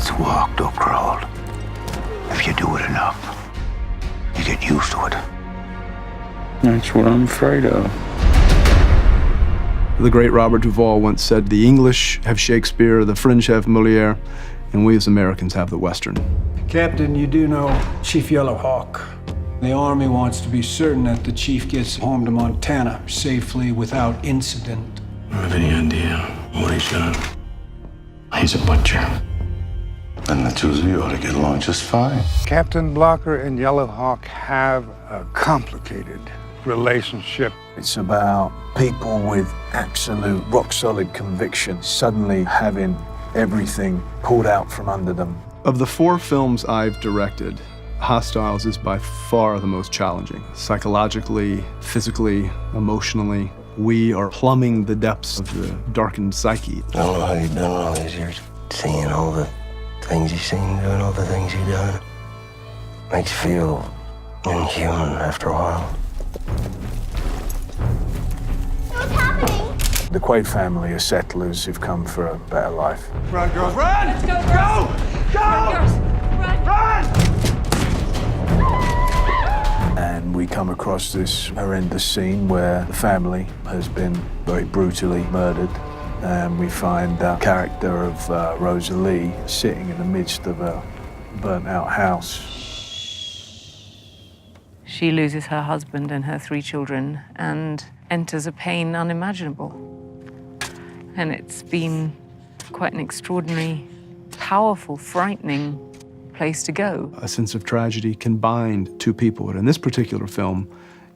It's walked or crawled. If you do it enough, you get used to it. That's what I'm afraid of. The great Robert Duvall once said, "The English have Shakespeare, the French have Molière, and we as Americans have the Western." Captain, you do know Chief Yellow Hawk. The Army wants to be certain that the chief gets home to Montana safely without incident. I don't have any idea what he's done. He's a butcher. And the two of you ought to get along just fine. Captain Blocker and Yellow Hawk have a complicated relationship. It's about people with absolute rock-solid conviction suddenly having everything pulled out from under them. Of the 4 films I've directed, Hostiles is by far the most challenging. Psychologically, physically, emotionally, we are plumbing the depths of the darkened psyche. I don't know how you've done all these years, seeing all the things you've seen, doing all the things you've done. Makes you feel inhuman after a while. What's happening? The Quaid family are settlers who've come for a better life. Run, girls, run! Let's go, girls! Go! Run, girls! Run! Run! And we come across this horrendous scene where the family has been very brutally murdered. And we find the character of Rosalie sitting in the midst of a burnt-out house. She loses her husband and her 3 children and enters a pain unimaginable. And it's been quite an extraordinary, powerful, frightening place to go. A sense of tragedy can bind 2 people, but in this particular film,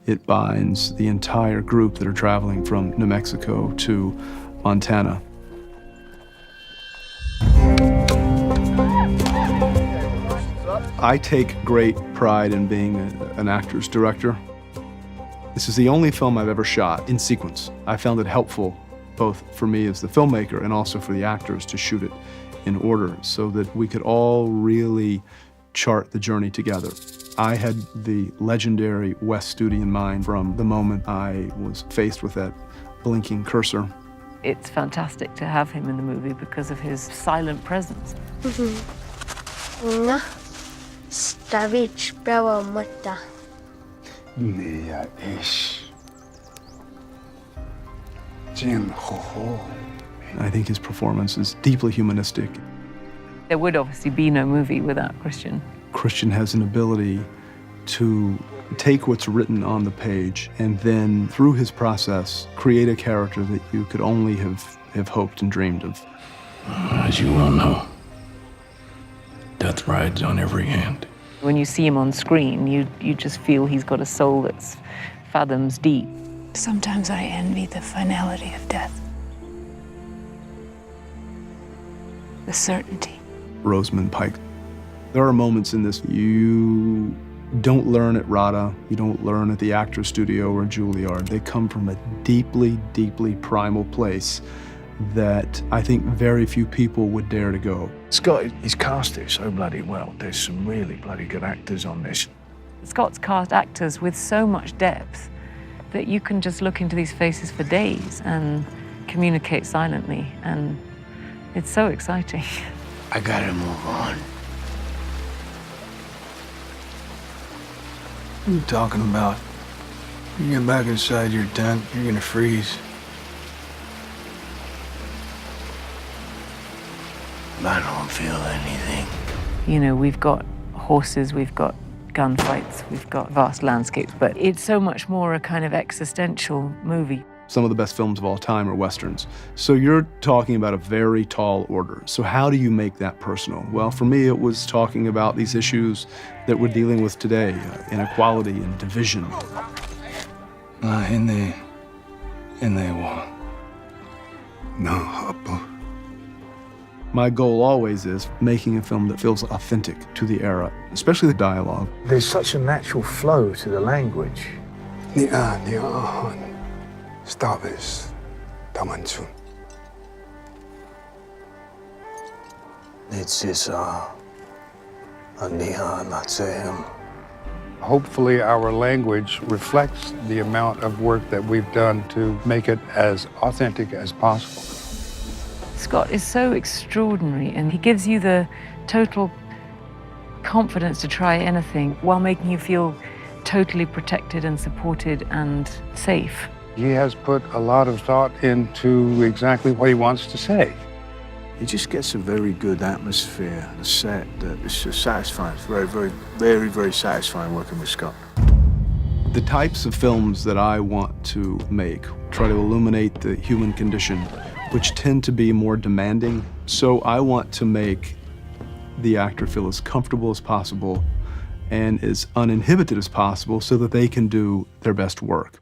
it binds the entire group that are traveling from New Mexico to Montana. I take great pride in being an actor's director. This is the only film I've ever shot in sequence. I found it helpful both for me as the filmmaker and also for the actors to shoot it in order so that we could all really chart the journey together. I had the legendary Wes Studi in mind from the moment I was faced with that blinking cursor. It's fantastic to have him in the movie because of his silent presence. นะสตาวิชแปลว่าหมดตา Nia ish. Jin ho ho. I think his performance is deeply humanistic. There would obviously be no movie without Christian. Christian has an ability to take what's written on the page and then, through his process, create a character that you could only have hoped and dreamed of. As you well know, death rides on every hand. When you see him on screen, you just feel he's got a soul that's fathoms deep. Sometimes I envy the finality of death. The certainty. Rosamund Pike. There are moments in this you don't learn at RADA, you don't learn at the Actors Studio or Juilliard. They come from a deeply, deeply primal place that I think very few people would dare to go. Scott, he's cast it so bloody well. There's some really bloody good actors on this. Scott's cast actors with so much depth that you can just look into these faces for days and communicate silently, and it's so exciting. I gotta move on. What are you talking about? You get back inside your tent, you're gonna freeze. I don't feel anything. You know, we've got horses, we've got gunfights, we've got vast landscapes, but it's so much more a kind of existential movie. Some of the best films of all time are Westerns. So you're talking about a very tall order. So how do you make that personal? Well, for me, it was talking about these issues that we're dealing with today, inequality and division. My goal always is making a film that feels authentic to the era, especially the dialogue. There's such a natural flow to the language. Stavis, Tamanchun. Hopefully our language reflects the amount of work that we've done to make it as authentic as possible. Scott is so extraordinary, and he gives you the total confidence to try anything while making you feel totally protected and supported and safe. He has put a lot of thought into exactly what he wants to say. He just gets a very good atmosphere on the set that is just satisfying. It's very satisfying working with Scott. The types of films that I want to make try to illuminate the human condition, which tend to be more demanding. So I want to make the actor feel as comfortable as possible and as uninhibited as possible so that they can do their best work.